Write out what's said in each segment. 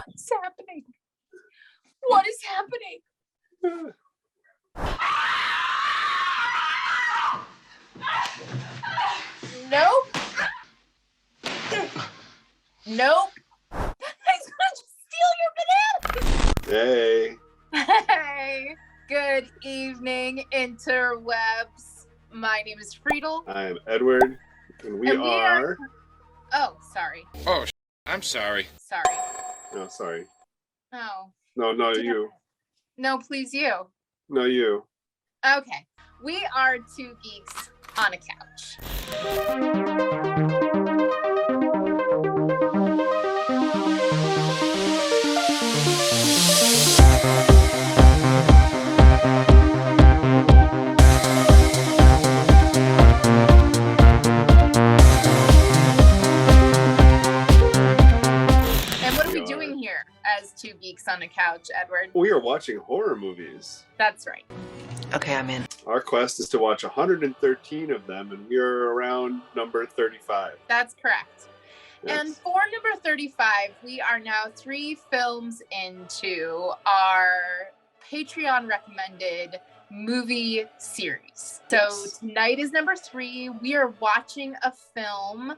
What is happening? What is happening? Nope. Nope. He's gonna just steal your banana. Hey. Hey. Good evening, interwebs. My name is Friedel. I am Edward, and we are... Oh, sorry. Oh, I'm sorry. Sorry. No, sorry. Oh. No, you. No, please, you. No, you. Okay. We are two geeks on a couch. Here as two geeks on a couch, Edward. We are watching horror movies. That's right. Okay, I'm in. Our quest is to watch 113 of them, and we are around number 35. That's correct. Yes. And for number 35, we are now 3 films into our Patreon recommended movie series. So Yes. Tonight is number 3. We are watching a film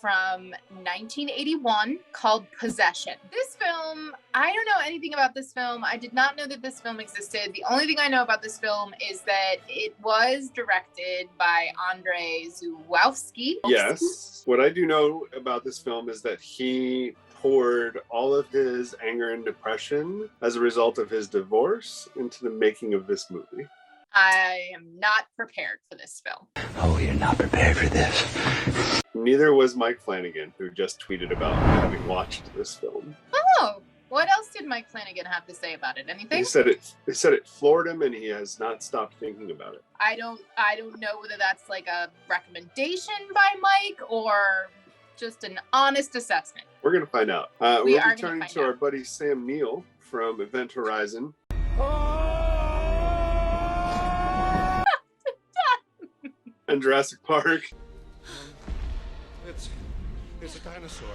from 1981 called Possession. This film, I don't know anything about this film. I did not know that this film existed. The only thing I know about this film is that it was directed by Andrzej Żuławski. Yes. What I do know about this film is that he poured all of his anger and depression as a result of his divorce into the making of this movie. I am not prepared for this film. Oh, you're not prepared for this. Neither was Mike Flanagan, who just tweeted about having watched this film. Oh, what else did Mike Flanagan have to say about it? Anything? He said it floored him, and he has not stopped thinking about it. I don't know whether that's like a recommendation by Mike or just an honest assessment. We're going to find out. We'll be turning to our buddy Sam Neill from Event Horizon. And Jurassic Park. It's a dinosaur.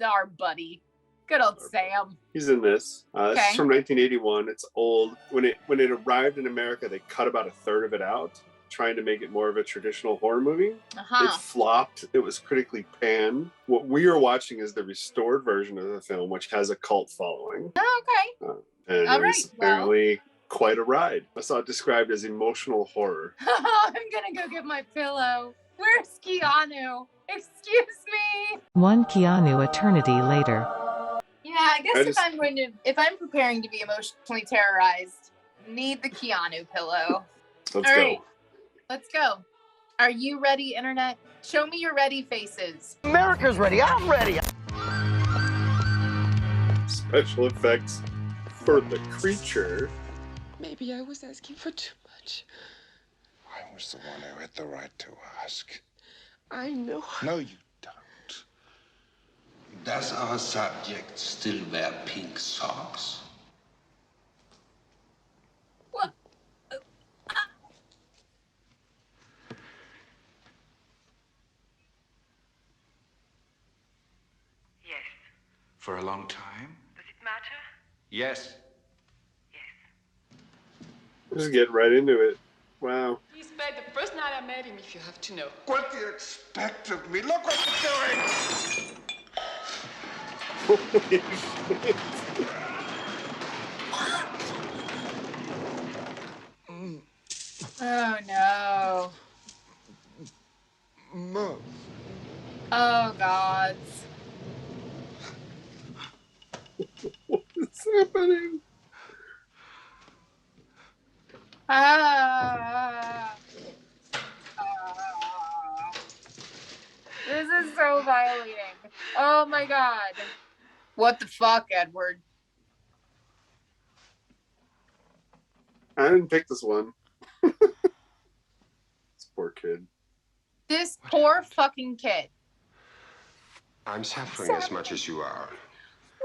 Our buddy. Good old Sam. He's in this. This Okay. is from 1981. It's old. When it arrived in America, they cut about a third of it out, trying to make it more of a traditional horror movie. It flopped. It was critically panned. What we are watching is the restored version of the film, which has a cult following. Oh, okay. And All it was apparently quite a ride. I saw it described as emotional horror. I'm gonna go get my pillow. Where's Keanu? Excuse me. One Keanu eternity later. Yeah, I guess if I'm preparing to be emotionally terrorized, need the Keanu pillow. Let's All go. right, let's go. Are you ready, Internet? Show me your ready faces. America's ready. I'm ready. Special effects for the creature. Maybe I was asking for too much. I was the one who had the right to ask. I know. No, you don't. Does our subject still wear pink socks? What? Yes. For a long time? Does it matter? Yes. Just get right into it. Wow. He spelled the first night I met him, if you have to know. What do you expect of me? Look what you're doing! Holy shit. Oh no. Mom. Oh God. What is happening? This is so violating. Oh my God. What the fuck, Edward? I didn't pick this one. This poor kid. This poor fucking kid. I'm suffering as much as you are.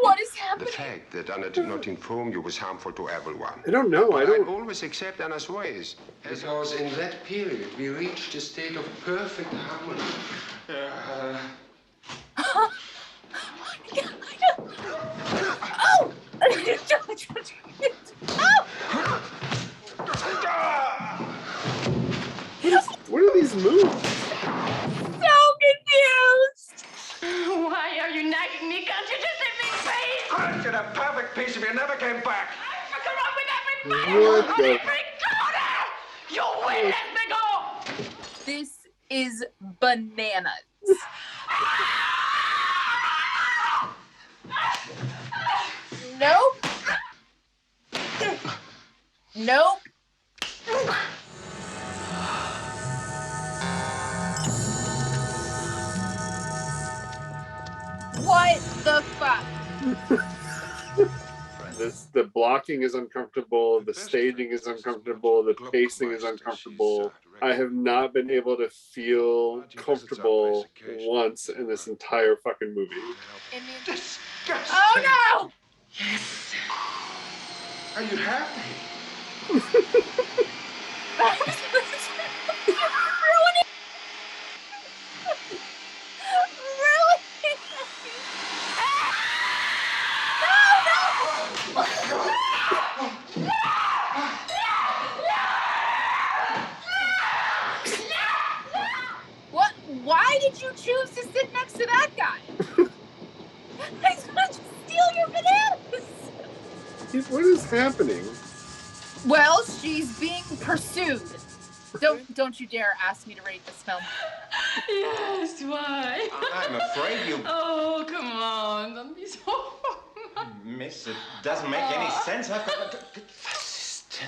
What is The happening? fact that Anna did not inform you was harmful to everyone. I don't know. I But I don't. always accept Anna's ways. Because in that period, we reached a state of perfect harmony. Oh my God, I don't What are these moves? So confused. Why are you nagging me? Can't you just let me face? I did a perfect piece if you never came back. I fuck around with everybody. What On the? every corner. You will let me go. This is bananas. Nope. Nope. What the fuck? The blocking is uncomfortable, the staging is uncomfortable, the pacing is uncomfortable. I have not been able to feel comfortable once in this entire fucking movie. Disgusting. Oh no! Yes. Are you happy? Ruining. What? Why did you choose to sit next to that guy? He's gonna just steal your bananas. What is happening? Well, she's being pursued. Don't you dare ask me to rate this film. Yes, why? I'm afraid you... Oh, come on. Don't be so... Miss, it doesn't make any sense. I've got... Fascist.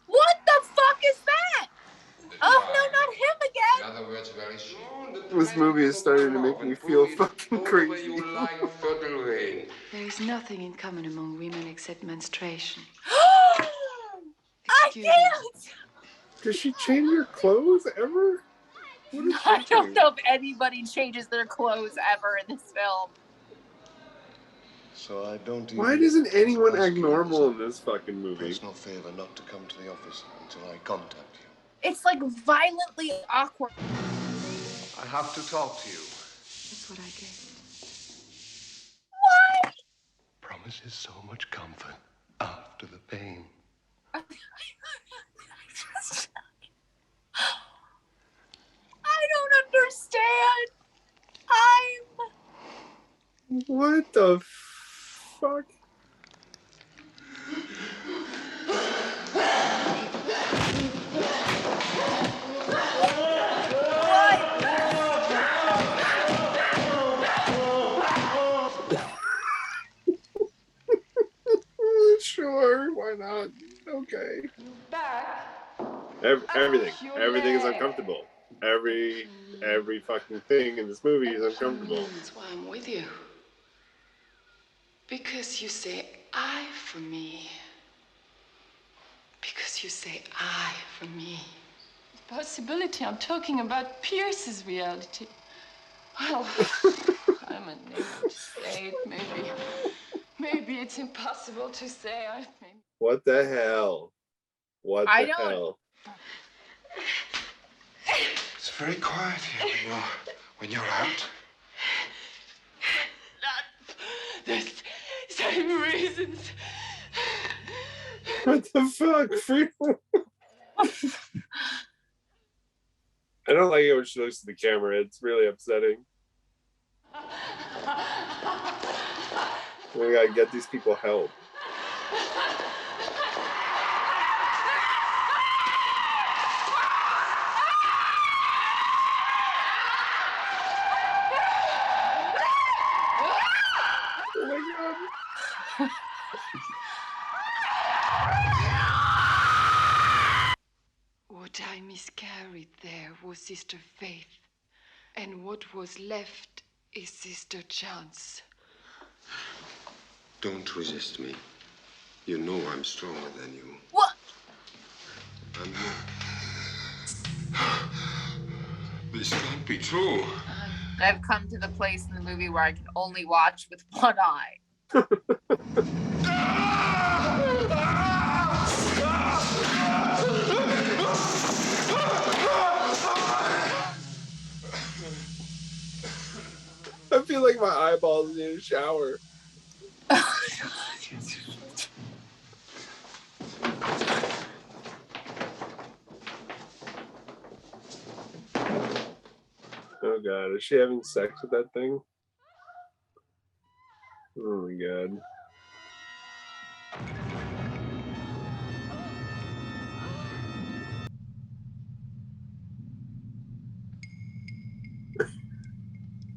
What the fuck is that? Oh no, not him again. In other words, where is she? This movie is starting to make me feel fucking crazy. There is nothing in common among women except menstruation. I can't. Does she change her clothes ever? What is I don't know if anybody changes their clothes ever in this film. So I don't even... Why doesn't anyone act normal in this fucking movie? Personal favor not to come to the office until I contact you. It's like violently awkward. I have to talk to you. That's what I get. Why? Promises so much comfort after the pain. I don't understand. What the fuck? Sure, why not? Okay. Everything is uncomfortable. Every fucking thing in this movie is uncomfortable. That's why I'm with you. Because you say I for me. Because you say I for me. Possibility. I'm talking about Pierce's reality. Well, I'm unable to say it. Maybe it's impossible to say. What the hell? What the hell? It's very quiet here when you're out. Not the same reasons. What the fuck? I don't like it when she looks at the camera. It's really upsetting. We gotta get these people help. Oh my god. What I miscarried there was Sister Faith. And what was left is Sister Chance. Don't resist me. You know I'm stronger than you. What? I'm This can't be true. I've come to the place in the movie where I can only watch with one eye. I feel like my eyeballs need a shower. Oh god, is she having sex with that thing? Oh my god.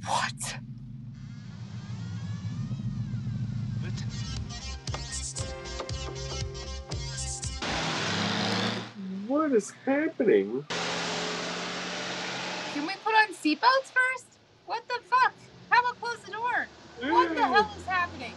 What? What is happening? Can we put on seatbelts first? What the fuck? How about close the door? What the hell is happening?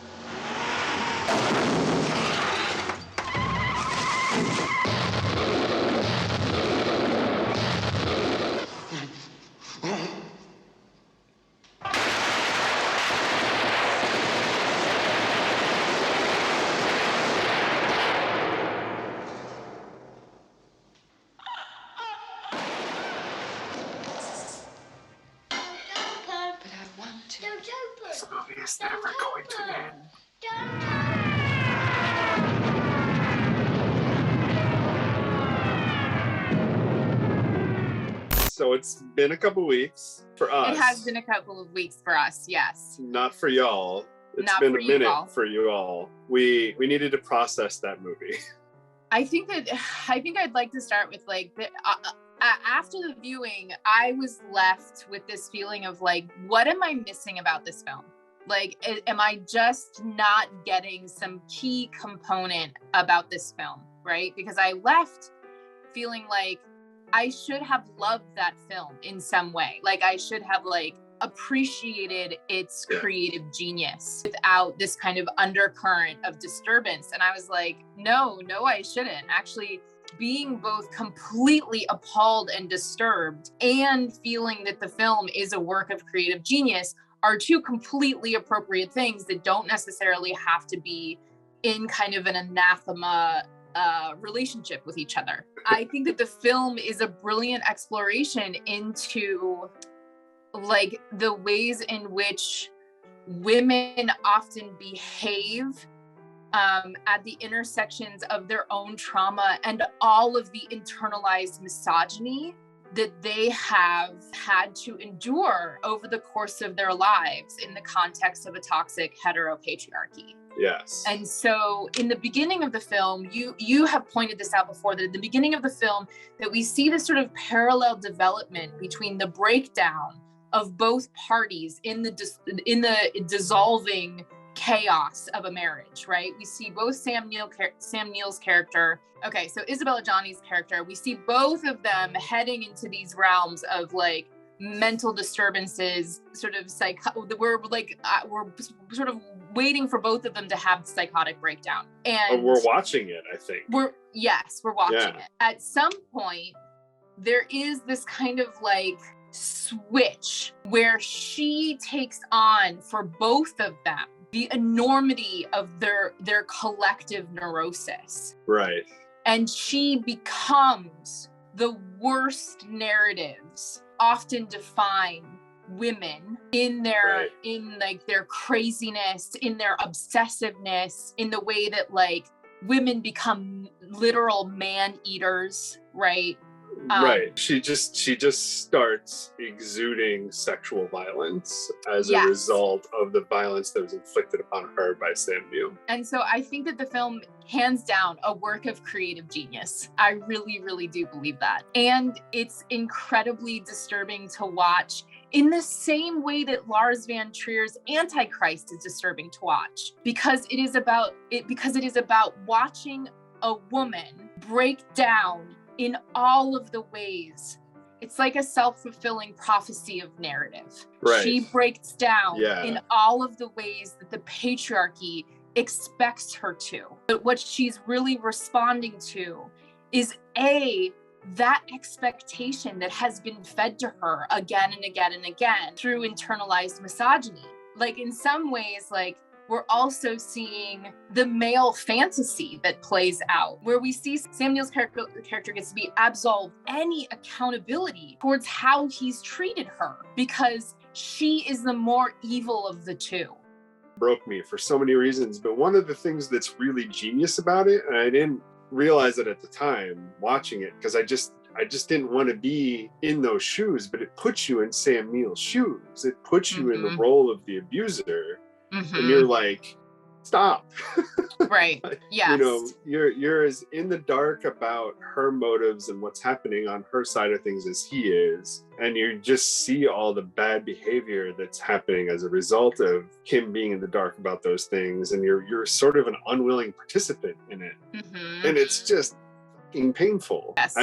This movie is never going to end. So it's been a couple weeks for us. It has been a couple of weeks for us, yes. Not for y'all. It's Not been for a you minute all. for you all. We needed to process that movie. I think I'd like to start with like after the viewing, I was left with this feeling of like, what am I missing about this film? Like, am I just not getting some key component about this film, right? Because I left feeling like I should have loved that film in some way. Like I should have like appreciated its creative genius without this kind of undercurrent of disturbance. And I was like, no, I shouldn't. Actually, being both completely appalled and disturbed and feeling that the film is a work of creative genius are two completely appropriate things that don't necessarily have to be in kind of an anathema relationship with each other. I think that the film is a brilliant exploration into like the ways in which women often behave at the intersections of their own trauma and all of the internalized misogyny that they have had to endure over the course of their lives in the context of a toxic heteropatriarchy. Yes. And so in the beginning of the film, you have pointed this out before, that at the beginning of the film that we see this sort of parallel development between the breakdown of both parties in the dissolving chaos of a marriage, right? We see both Sam Neill's character, okay, so Isabella Johnny's character, we see both of them heading into these realms of like mental disturbances, sort of we're sort of waiting for both of them to have psychotic breakdown. And we're watching it, I think. We're watching it. At some point, there is this kind of like switch where she takes on for both of them the enormity of their collective neurosis. Right. And she becomes the worst narratives often define women in their in like their craziness, in their obsessiveness, in the way that like women become literal man eaters, right? Right. She just starts exuding sexual violence as a result of the violence that was inflicted upon her by Sam Neill. And so I think that the film, hands down, a work of creative genius. I really, really do believe that. And it's incredibly disturbing to watch in the same way that Lars von Trier's Antichrist is disturbing to watch, because it is about watching a woman break down in all of the ways. It's like a self-fulfilling prophecy of narrative. Right. She breaks down in all of the ways that the patriarchy expects her to. But what she's really responding to is that expectation that has been fed to her again and again and again through internalized misogyny. Like in some ways, like we're also seeing the male fantasy that plays out, where we see Sam Neill's character gets to be absolved any accountability towards how he's treated her, because she is the more evil of the two. Broke me for so many reasons, but one of the things that's really genius about it, and I didn't realize it at the time watching it, because I just didn't want to be in those shoes, but it puts you in Sam Neill's shoes. It puts you in the role of the abuser, and you're like, stop. Right. Yes. You know, you're as in the dark about her motives and what's happening on her side of things as he is, and you just see all the bad behavior that's happening as a result of him being in the dark about those things, and you're sort of an unwilling participant in it, and it's just fucking painful. Yes.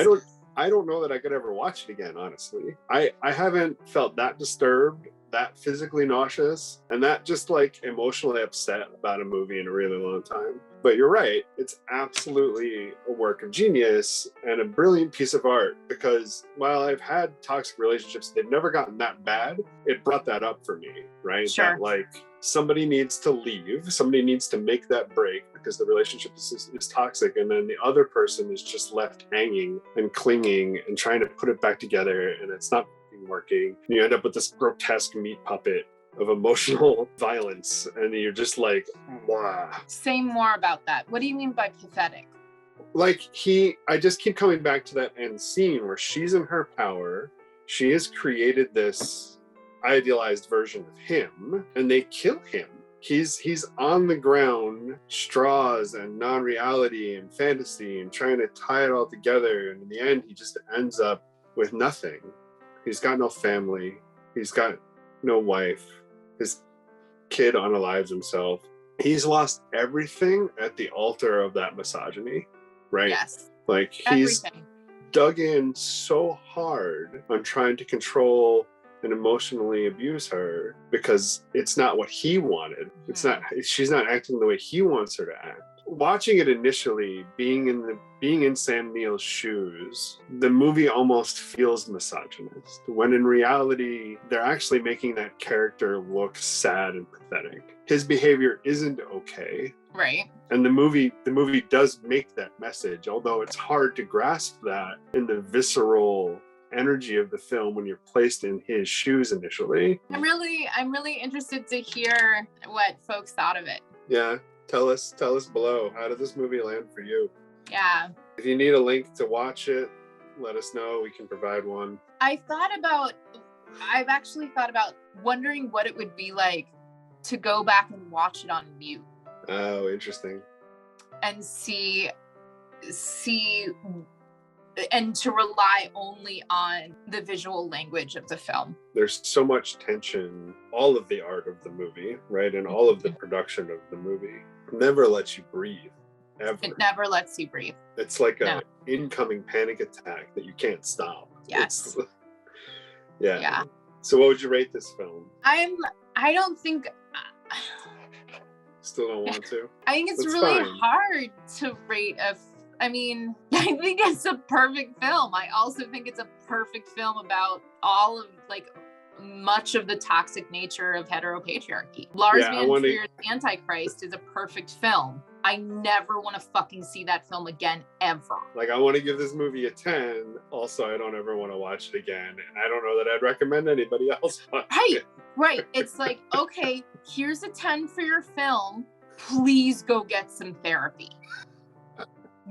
I don't know that I could ever watch it again, honestly. I haven't felt that disturbed, that physically nauseous, and that just like emotionally upset about a movie in a really long time. But you're right, it's absolutely a work of genius and a brilliant piece of art, because while I've had toxic relationships, they've never gotten that bad. It brought that up for me, right? Sure. That like somebody needs to leave, somebody needs to make that break because the relationship is toxic, and then the other person is just left hanging and clinging and trying to put it back together, and it's not working. And you end up with this grotesque meat puppet of emotional violence, and you're just like, wow. Say more about that. What do you mean by pathetic? Like I just keep coming back to that end scene where she's in her power. She has created this idealized version of him, and they kill him. He's on the ground, straws and non-reality and fantasy, and trying to tie it all together, and in the end he just ends up with nothing. He's got no family. He's got no wife. His kid unalives himself. He's lost everything at the altar of that misogyny, right? Yes. Like he's dug in so hard on trying to control and emotionally abuse her because it's not what he wanted. It's not, she's not acting the way he wants her to act. Watching it initially, being in Sam Neill's shoes, the movie almost feels misogynist, when in reality, they're actually making that character look sad and pathetic. His behavior isn't okay. Right. And the movie does make that message, although it's hard to grasp that in the visceral energy of the film when you're placed in his shoes initially. I'm really interested to hear what folks thought of it. Yeah. Tell us below. How did this movie land for you? Yeah. If you need a link to watch it, let us know. We can provide one. I've actually thought about wondering what it would be like to go back and watch it on mute. Oh, interesting. And see and to rely only on the visual language of the film. There's so much tension, all of the art of the movie, right? And all of the production of the movie never lets you breathe, ever. It never lets you breathe. It's like an incoming panic attack that you can't stop. Yes. Yeah. So what would you rate this film? I don't think... Still don't want to? I think it's That's really fine. hard to rate I think it's a perfect film. I also think it's a perfect film about all of, like, much of the toxic nature of heteropatriarchy. Lars von Trier's Antichrist is a perfect film. I never want to fucking see that film again, ever. Like, I want to give this movie a 10. Also, I don't ever want to watch it again. And I don't know that I'd recommend anybody else watch it. Right. It's like, okay, here's a 10 for your film. Please go get some therapy.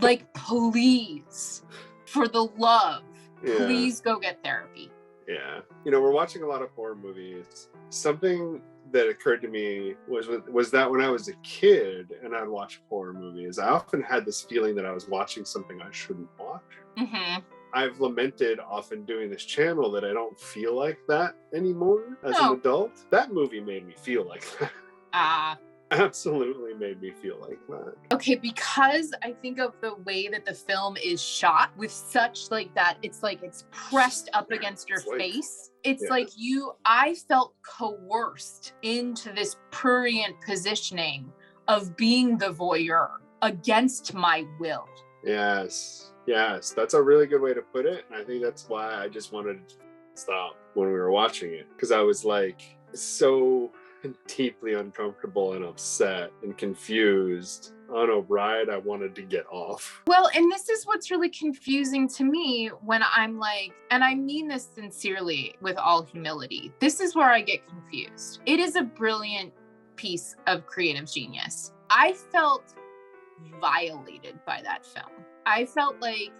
Like, please, for the love, please go get therapy. Yeah. You know, we're watching a lot of horror movies. Something that occurred to me was that when I was a kid and I'd watch horror movies, I often had this feeling that I was watching something I shouldn't watch. Mm-hmm. I've lamented often doing this channel that I don't feel like that anymore as an adult. That movie made me feel like that. Absolutely made me feel like that. Okay, because I think of the way that the film is shot with such like that, it's like it's pressed up against your face. It's like I felt coerced into this prurient positioning of being the voyeur against my will. Yes, that's a really good way to put it. And I think that's why I just wanted to stop when we were watching it, because I was like so deeply uncomfortable and upset and confused on a ride I wanted to get off. Well, and this is what's really confusing to me when I'm like, and I mean this sincerely with all humility, this is where I get confused. It is a brilliant piece of creative genius. I felt violated by that film. I felt like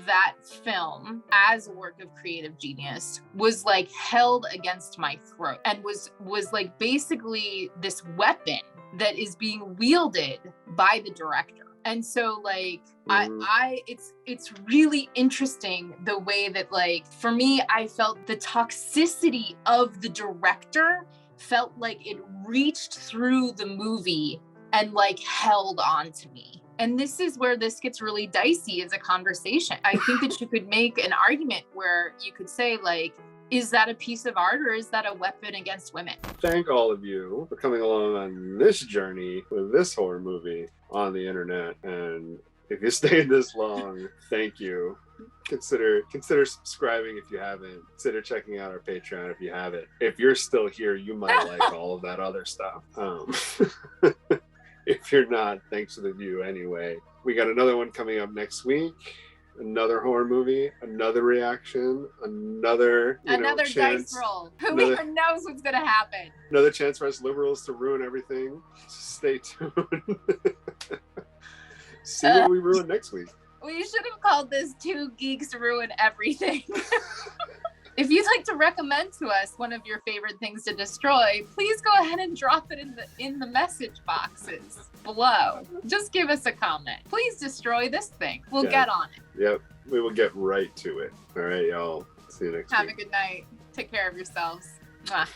that film as a work of creative genius was like held against my throat and was like basically this weapon that is being wielded by the director. And so like it's really interesting the way that like for me I felt the toxicity of the director felt like it reached through the movie and like held on to me. And this is where this gets really dicey as a conversation. I think that you could make an argument where you could say like, is that a piece of art or is that a weapon against women? Thank all of you for coming along on this journey with this horror movie on the internet. And if you stayed this long, thank you. Consider subscribing if you haven't. Consider checking out our Patreon if you haven't. If you're still here, you might like all of that other stuff. If you're not, thanks for the view anyway. We got another one coming up next week. Another horror movie, another reaction, another chance, dice roll. Who even knows what's gonna happen? Another chance for us liberals to ruin everything. Stay tuned. See what we ruin next week. We should have called this Two Geeks Ruin Everything. If you'd like to recommend to us one of your favorite things to destroy, please go ahead and drop it in the message boxes below. Just give us a comment. Please destroy this thing. We'll get on it. Yep, we will get right to it. All right, y'all. See you next week. Have a good night. Take care of yourselves. Mwah.